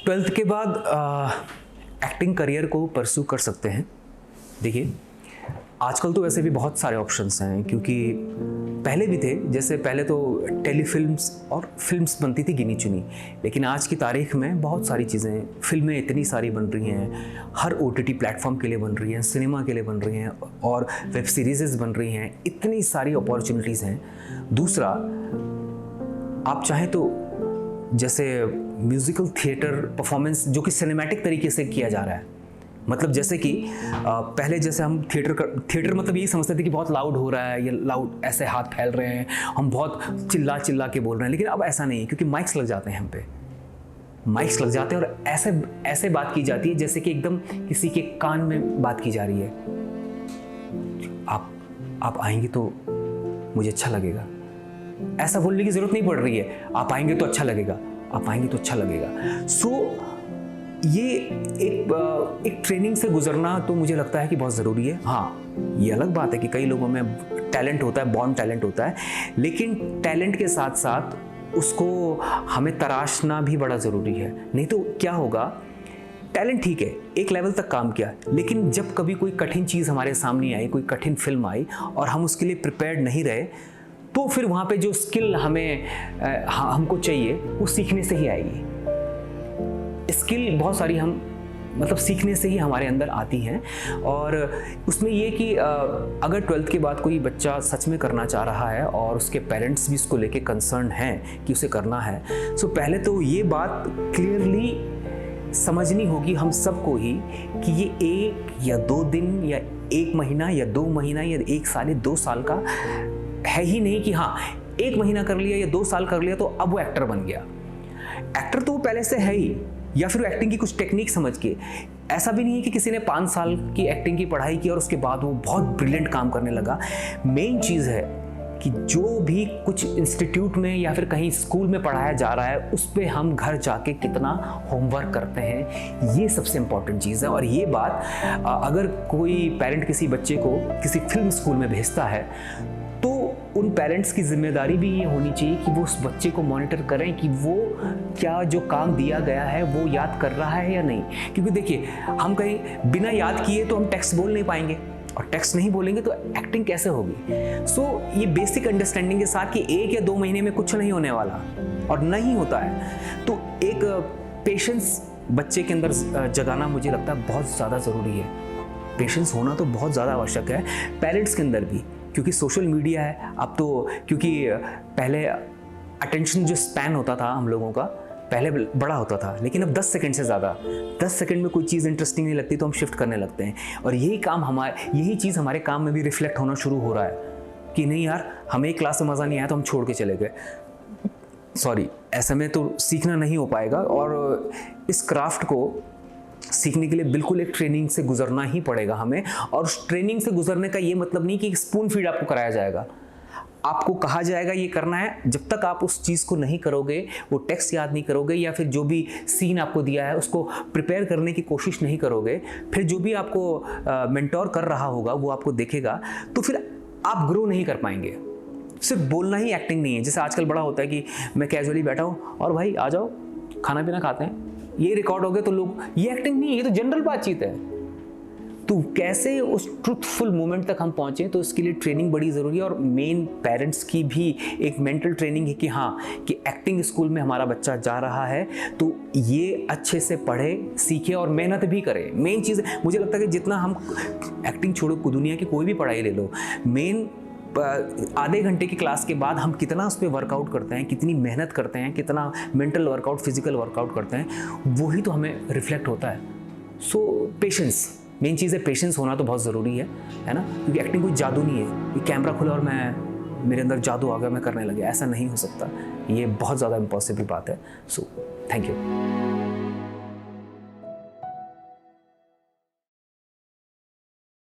Twelfth के बाद acting career को परस्यू कर सकते हैं। देखिए आजकल तो वैसे भी बहुत सारे ऑप्शंस हैं, क्योंकि पहले भी थे, जैसे पहले तो टेलीफिल्म्स और फिल्म्स बनती थी गिनी चुनी, लेकिन आज की तारीख में बहुत सारी चीज़ें, फिल्में इतनी सारी बन रही हैं, हर OTT प्लेटफॉर्म के लिए बन रही हैं, सिनेमा के लिए बन रही हैं और वेब सीरीज़ बन रही हैं, इतनी सारी अपॉर्चुनिटीज़ हैं। दूसरा, आप चाहें तो जैसे म्यूज़िकल थिएटर परफॉर्मेंस जो कि सिनेमैटिक तरीके से किया जा रहा है, मतलब जैसे कि पहले जैसे हम थिएटर मतलब यही समझते थे कि बहुत लाउड हो रहा है, या लाउड ऐसे हाथ फैल रहे हैं, हम बहुत चिल्ला चिल्ला के बोल रहे हैं, लेकिन अब ऐसा नहीं है, क्योंकि माइक्स लग जाते हैं, हम पे माइक्स लग जाते हैं और ऐसे बात की जाती है जैसे कि एकदम किसी के कान में बात की जा रही है। आप आएंगे तो मुझे अच्छा लगेगा, ऐसा बोलने की जरूरत नहीं पड़ रही है, आप आएंगे तो अच्छा लगेगा, आप आएंगे तो अच्छा लगेगा। सो ये एक ट्रेनिंग से गुजरना तो मुझे लगता है कि बहुत ज़रूरी है। हाँ, ये अलग बात है कि कई लोगों में टैलेंट होता है, बॉर्न टैलेंट होता है, लेकिन टैलेंट के साथ साथ उसको हमें तराशना भी बड़ा ज़रूरी है। नहीं तो क्या होगा, टैलेंट ठीक है, एक लेवल तक काम किया, लेकिन जब कभी कोई कठिन चीज़ हमारे सामने आई, कोई कठिन फिल्म आई और हम उसके लिए प्रिपेयर्ड नहीं रहे, तो फिर वहाँ पे जो स्किल हमको चाहिए वो सीखने से ही आएगी। स्किल बहुत सारी हम मतलब सीखने से ही हमारे अंदर आती हैं, और उसमें ये कि अगर ट्वेल्थ के बाद कोई बच्चा सच में करना चाह रहा है और उसके पेरेंट्स भी उसको लेके कंसर्न हैं कि उसे करना है, सो पहले तो ये बात क्लियरली समझनी होगी हम सबको ही कि ये 1 या 2 दिन या 1 महीना या 2 महीना या 1 साल या 2 साल का है ही नहीं कि हाँ 1 महीना कर लिया या 2 साल कर लिया तो अब वो एक्टर बन गया। एक्टर तो वो पहले से है ही, या फिर एक्टिंग की कुछ टेक्निक समझ के। ऐसा भी नहीं है कि किसी ने 5 साल की एक्टिंग की पढ़ाई की और उसके बाद वो बहुत ब्रिलियंट काम करने लगा। मेन चीज़ है कि जो भी कुछ इंस्टीट्यूट में या फिर कहीं स्कूल में पढ़ाया जा रहा है उस पर हम घर जाके कितना होमवर्क करते हैं, ये सबसे इम्पॉर्टेंट चीज़ है। और ये बात अगर कोई पेरेंट किसी बच्चे को किसी फिल्म स्कूल में भेजता है तो उन पेरेंट्स की जिम्मेदारी भी ये होनी चाहिए कि वो उस बच्चे को मॉनिटर करें कि वो क्या जो काम दिया गया है वो याद कर रहा है या नहीं। क्योंकि देखिए, हम कहीं बिना याद किए तो हम टेक्स्ट बोल नहीं पाएंगे, और टेक्स्ट नहीं बोलेंगे तो एक्टिंग कैसे होगी। सो ये बेसिक अंडरस्टैंडिंग के साथ कि 1 या 2 महीने में कुछ नहीं होने वाला और नहीं होता है, तो एक पेशेंस बच्चे के अंदर जगाना मुझे लगता है बहुत ज़्यादा ज़रूरी है। पेशेंस होना तो बहुत ज़्यादा आवश्यक है पेरेंट्स के अंदर भी, क्योंकि सोशल मीडिया है अब तो। क्योंकि पहले अटेंशन जो स्पैन होता था हम लोगों का पहले बड़ा होता था, लेकिन अब 10 सेकंड से ज़्यादा, 10 सेकंड में कोई चीज़ इंटरेस्टिंग नहीं लगती तो हम शिफ्ट करने लगते हैं। और यही चीज़ हमारे काम में भी रिफ्लेक्ट होना शुरू हो रहा है कि नहीं यार, हमें एक क्लास में मज़ा नहीं आया तो हम छोड़ के चले गए। सॉरी, ऐसे में तो सीखना नहीं हो पाएगा, और इस क्राफ्ट को सीखने के लिए बिल्कुल एक ट्रेनिंग से गुजरना ही पड़ेगा हमें। और उस ट्रेनिंग से गुजरने का ये मतलब नहीं कि स्पून फीड आपको कराया जाएगा, आपको कहा जाएगा ये करना है। जब तक आप उस चीज़ को नहीं करोगे, वो टेक्स्ट याद नहीं करोगे, या फिर जो भी सीन आपको दिया है उसको प्रिपेयर करने की कोशिश नहीं करोगे, फिर जो भी आपको मेंटोर कर रहा होगा वो आपको देखेगा, तो फिर आप ग्रो नहीं कर पाएंगे। सिर्फ बोलना ही एक्टिंग नहीं है। जैसे आजकल बड़ा होता है कि मैं कैजुअली बैठा हूँ और भाई आ जाओ खाना पीना खाते हैं, ये रिकॉर्ड हो गया तो लोग, ये एक्टिंग नहीं है, ये तो जनरल बातचीत है। तो कैसे उस ट्रूथफुल मोमेंट तक हम पहुंचे, तो इसके लिए ट्रेनिंग बड़ी ज़रूरी है। और मेन पेरेंट्स की भी एक मेंटल ट्रेनिंग है कि हाँ, कि एक्टिंग स्कूल में हमारा बच्चा जा रहा है तो ये अच्छे से पढ़े, सीखे और मेहनत भी करे। मेन चीज़ मुझे लगता है कि जितना हम एक्टिंग छोड़ो, दुनिया की कोई भी पढ़ाई ले लो, मेन आधे घंटे की क्लास के बाद हम कितना उस पर वर्कआउट करते हैं, कितनी मेहनत करते हैं, कितना मेंटल वर्कआउट, फिजिकल वर्कआउट करते हैं, वही तो हमें रिफ्लेक्ट होता है। सो पेशेंस, मेन चीज़ है, पेशेंस होना तो बहुत ज़रूरी है ना। क्योंकि एक्टिंग कोई जादू नहीं है, ये कैमरा खुला और मेरे अंदर जादू आ गया, मैं करने लगे, ऐसा नहीं हो सकता। ये बहुत ज़्यादा इम्पॉसिबल बात है। So thank you.